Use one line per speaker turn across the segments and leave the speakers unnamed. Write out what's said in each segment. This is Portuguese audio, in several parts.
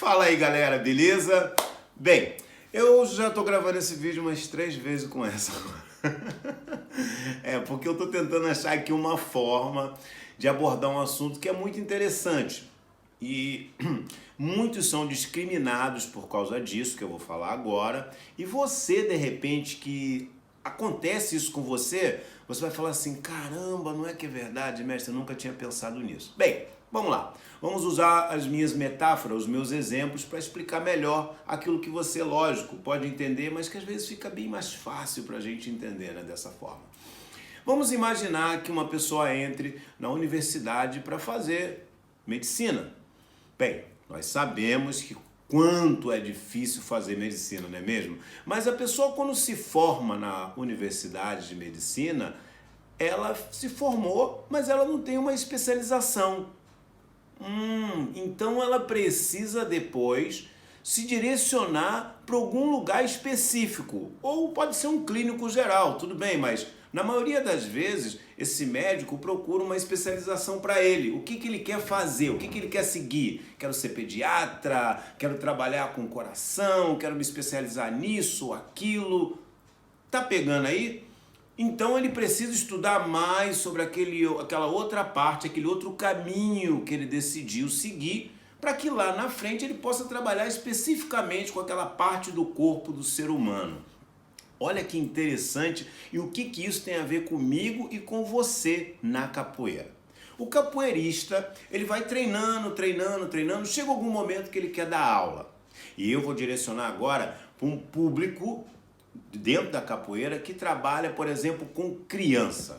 Fala aí, galera, beleza? Bem, eu já tô gravando esse vídeo umas 3 vezes com essa agora. Porque eu tô tentando achar aqui uma forma de abordar um assunto que é muito interessante. E muitos são discriminados por causa disso, que eu vou falar agora. E você, de repente, que acontece isso com você, você vai falar assim, caramba, não é que é verdade, mestre, eu nunca tinha pensado nisso. Bem, vamos lá. Vamos usar as minhas metáforas, os meus exemplos para explicar melhor aquilo que você, lógico, pode entender, mas que às vezes fica bem mais fácil para a gente entender, né, dessa forma. Vamos imaginar que uma pessoa entre na universidade para fazer medicina. Bem, nós sabemos que quanto é difícil fazer medicina, não é mesmo? Mas a pessoa, quando se forma na universidade de medicina, ela se formou, mas ela não tem uma especialização. Então ela precisa depois se direcionar para algum lugar específico. Ou pode ser um clínico geral, tudo bem, mas na maioria das vezes esse médico procura uma especialização para ele. O que ele quer fazer, o que ele quer seguir? Quero ser pediatra, quero trabalhar com coração, quero me especializar nisso ou aquilo. Tá pegando aí? Então ele precisa estudar mais sobre aquela outra parte, aquele outro caminho que ele decidiu seguir, para que lá na frente ele possa trabalhar especificamente com aquela parte do corpo do ser humano. Olha que interessante e o que isso tem a ver comigo e com você na capoeira. O capoeirista, ele vai treinando, chega algum momento que ele quer dar aula. E eu vou direcionar agora para um público dentro da capoeira que trabalha, por exemplo, com criança.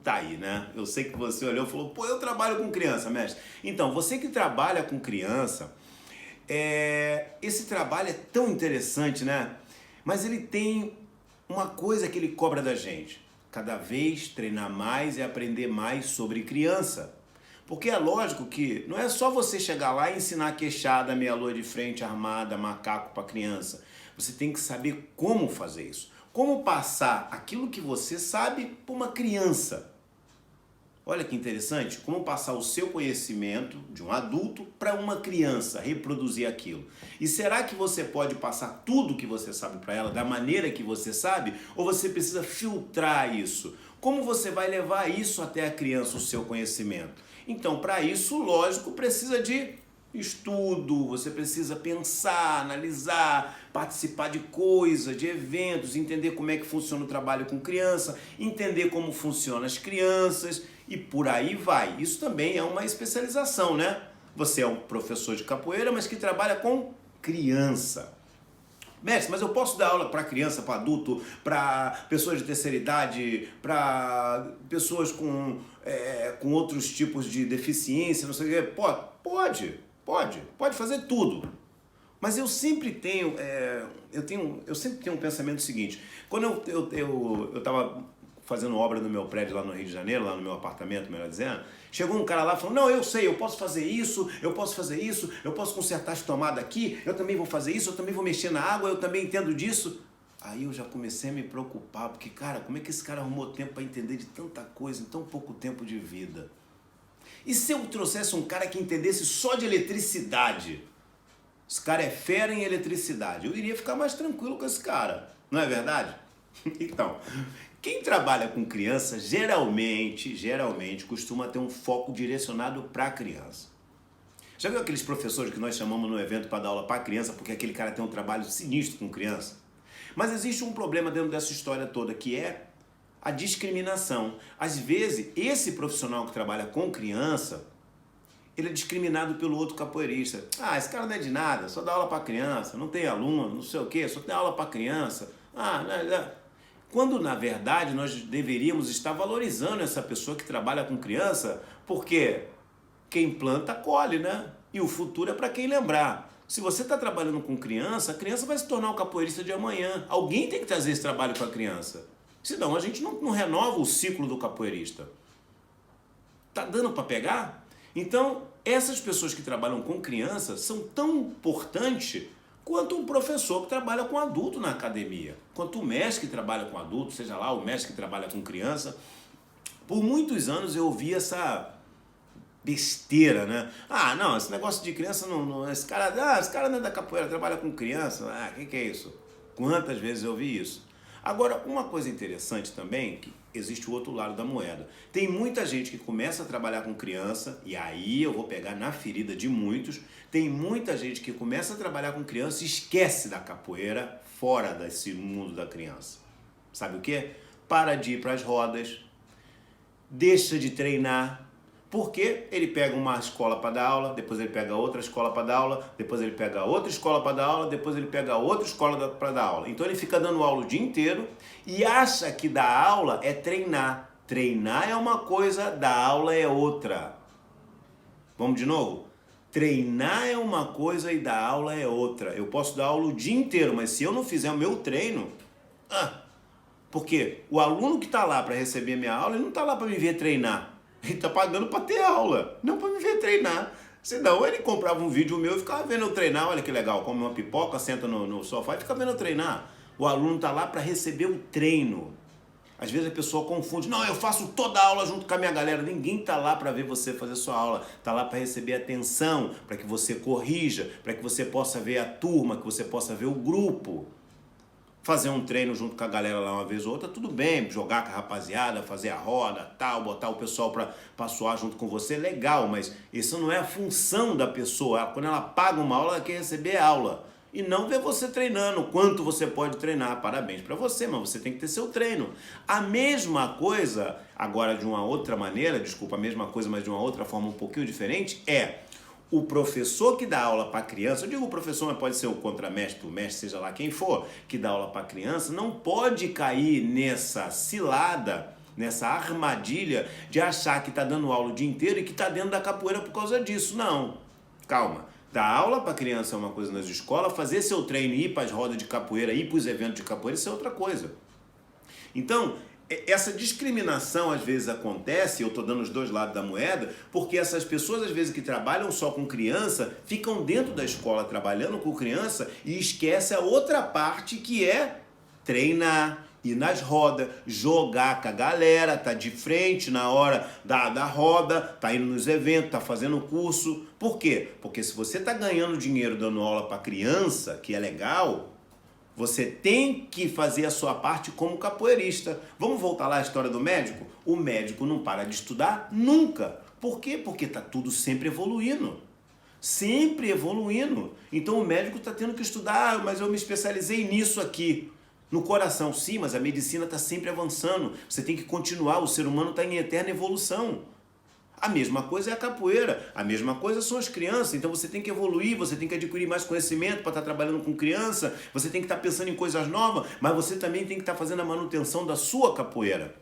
Tá aí, né? Eu sei que você olhou e falou, pô, eu trabalho com criança, mestre. Então, você que trabalha com criança, esse trabalho é tão interessante, né? Mas ele tem uma coisa que ele cobra da gente. Cada vez treinar mais e aprender mais sobre criança. Porque é lógico que não é só você chegar lá e ensinar queixada, meia-lua de frente, armada, macaco para criança. Você tem que saber como fazer isso. Como passar aquilo que você sabe para uma criança. Olha que interessante, como passar o seu conhecimento de um adulto para uma criança, reproduzir aquilo. E será que você pode passar tudo que você sabe para ela da maneira que você sabe? Ou você precisa filtrar isso? Como você vai levar isso até a criança, o seu conhecimento? Então, para isso, lógico, precisa de estudo, você precisa pensar, analisar, participar de coisas, de eventos, entender como é que funciona o trabalho com criança, entender como funcionam as crianças e por aí vai. Isso também é uma especialização, né? Você é um professor de capoeira, mas que trabalha com criança. Mestre, mas eu posso dar aula para criança, para adulto, para pessoas de terceira idade, para pessoas com outros tipos de deficiência, não sei o que. Pode fazer tudo. Mas eu sempre tenho, eu sempre tenho um pensamento seguinte. Quando eu estava fazendo obra no meu prédio lá no Rio de Janeiro, lá no meu apartamento, melhor dizendo, chegou um cara lá falando, não, eu sei, eu posso fazer isso, eu posso consertar as tomadas aqui, eu também vou fazer isso, eu também vou mexer na água, eu também entendo disso. Aí eu já comecei a me preocupar, porque, cara, como é que esse cara arrumou tempo para entender de tanta coisa em tão pouco tempo de vida? E se eu trouxesse um cara que entendesse só de eletricidade? Esse cara é fera em eletricidade. Eu iria ficar mais tranquilo com esse cara. Não é verdade? Então, quem trabalha com criança geralmente costuma ter um foco direcionado para a criança. Já viu aqueles professores que nós chamamos no evento para dar aula para criança porque aquele cara tem um trabalho sinistro com criança? Mas existe um problema dentro dessa história toda que é a discriminação. Às vezes, esse profissional que trabalha com criança, ele é discriminado pelo outro capoeirista. Ah, esse cara não é de nada, só dá aula para criança, não tem aluno, não sei o quê, só tem aula para criança. Quando, na verdade, nós deveríamos estar valorizando essa pessoa que trabalha com criança, porque quem planta, colhe, né? E o futuro é para quem lembrar. Se você está trabalhando com criança, a criança vai se tornar o capoeirista de amanhã. Alguém tem que trazer esse trabalho para a criança. Senão a gente não renova o ciclo do capoeirista. Tá dando para pegar? Então, essas pessoas que trabalham com criança são tão importantes quanto um professor que trabalha com adulto na academia. Quanto o mestre que trabalha com adulto, seja lá o mestre que trabalha com criança. Por muitos anos eu ouvi besteira, né? Ah, não, esse negócio de criança esse cara não é da capoeira, trabalha com criança. Ah, que é isso? Quantas vezes eu vi isso? Agora, uma coisa interessante também, que existe o outro lado da moeda. Tem muita gente que começa a trabalhar com criança, e aí eu vou pegar na ferida de muitos, tem muita gente que começa a trabalhar com criança e esquece da capoeira fora desse mundo da criança. Sabe o quê? Para de ir para as rodas, deixa de treinar, porque ele pega uma escola para dar aula, depois ele pega outra escola para dar aula, depois ele pega outra escola para dar aula, depois ele pega outra escola para dar aula. Então ele fica dando aula o dia inteiro e acha que dar aula é treinar. Treinar é uma coisa, dar aula é outra. Vamos de novo? Treinar é uma coisa e dar aula é outra. Eu posso dar aula o dia inteiro, mas se eu não fizer o meu treino... porque o aluno que está lá para receber minha aula, ele não está lá para me ver treinar. Ele está pagando para ter aula, não para me ver treinar. Senão ele comprava um vídeo meu e ficava vendo eu treinar. Olha que legal, come uma pipoca, senta no sofá e fica vendo eu treinar. O aluno está lá para receber o treino. Às vezes a pessoa confunde. Não, eu faço toda a aula junto com a minha galera. Ninguém está lá para ver você fazer sua aula. Está lá para receber atenção, para que você corrija, para que você possa ver a turma, que você possa ver o grupo. Fazer um treino junto com a galera lá uma vez ou outra, tudo bem, jogar com a rapaziada, fazer a roda, tal, botar o pessoal para suar junto com você, legal, mas isso não é a função da pessoa. Quando ela paga uma aula, ela quer receber aula e não ver você treinando, quanto você pode treinar. Parabéns para você, mas você tem que ter seu treino. A mesma coisa, agora de uma outra maneira, desculpa, a mesma coisa, mas de uma outra forma um pouquinho diferente, é... o professor que dá aula para criança, eu digo o professor, mas pode ser o contramestre, o mestre, seja lá quem for, que dá aula para criança, não pode cair nessa cilada, nessa armadilha de achar que está dando aula o dia inteiro e que está dentro da capoeira por causa disso. Não, calma. Dar aula para criança é uma coisa nas escolas, fazer seu treino, ir para as rodas de capoeira, ir para os eventos de capoeira, isso é outra coisa. Então, essa discriminação às vezes acontece, eu estou dando os dois lados da moeda, porque essas pessoas às vezes que trabalham só com criança, ficam dentro da escola trabalhando com criança e esquece a outra parte que é treinar, ir nas rodas, jogar com a galera, tá de frente na hora da roda, tá indo nos eventos, tá fazendo curso. Por quê? Porque se você tá ganhando dinheiro dando aula para criança, que é legal... você tem que fazer a sua parte como capoeirista. Vamos voltar lá à história do médico? O médico não para de estudar nunca. Por quê? Porque está tudo sempre evoluindo. Sempre evoluindo. Então o médico está tendo que estudar, mas eu me especializei nisso aqui. No coração, sim, mas a medicina está sempre avançando. Você tem que continuar, o ser humano está em eterna evolução. A mesma coisa é a capoeira, a mesma coisa são as crianças, então você tem que evoluir, você tem que adquirir mais conhecimento para estar trabalhando com criança, você tem que estar pensando em coisas novas, mas você também tem que estar fazendo a manutenção da sua capoeira.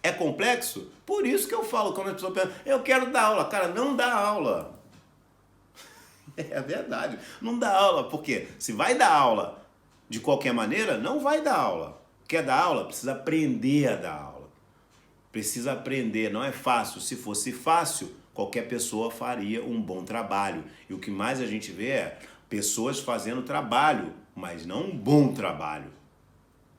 É complexo? Por isso que eu falo, quando a pessoa pensa, eu quero dar aula. Cara, não dá aula. É verdade, não dá aula, porque se vai dar aula de qualquer maneira, não vai dar aula. Quer dar aula? Precisa aprender a dar aula. Precisa aprender, não é fácil. Se fosse fácil, qualquer pessoa faria um bom trabalho. E o que mais a gente vê é pessoas fazendo trabalho, mas não um bom trabalho,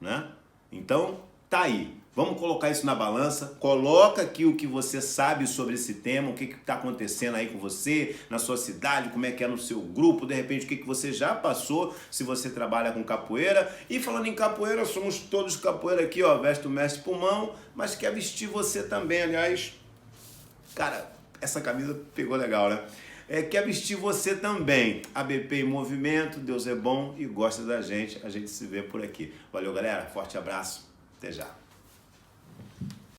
né? Então, tá aí. Vamos colocar isso na balança. Coloca aqui o que você sabe sobre esse tema, o que está acontecendo aí com você, na sua cidade, como é que é no seu grupo, de repente o que você já passou, se você trabalha com capoeira. E falando em capoeira, somos todos capoeira aqui, ó, veste o mestre pulmão, mas quer vestir você também, aliás. Cara, essa camisa pegou legal, né? Quer vestir você também. ABP em movimento, Deus é bom e gosta da gente. A gente se vê por aqui. Valeu, galera. Forte abraço. Até já.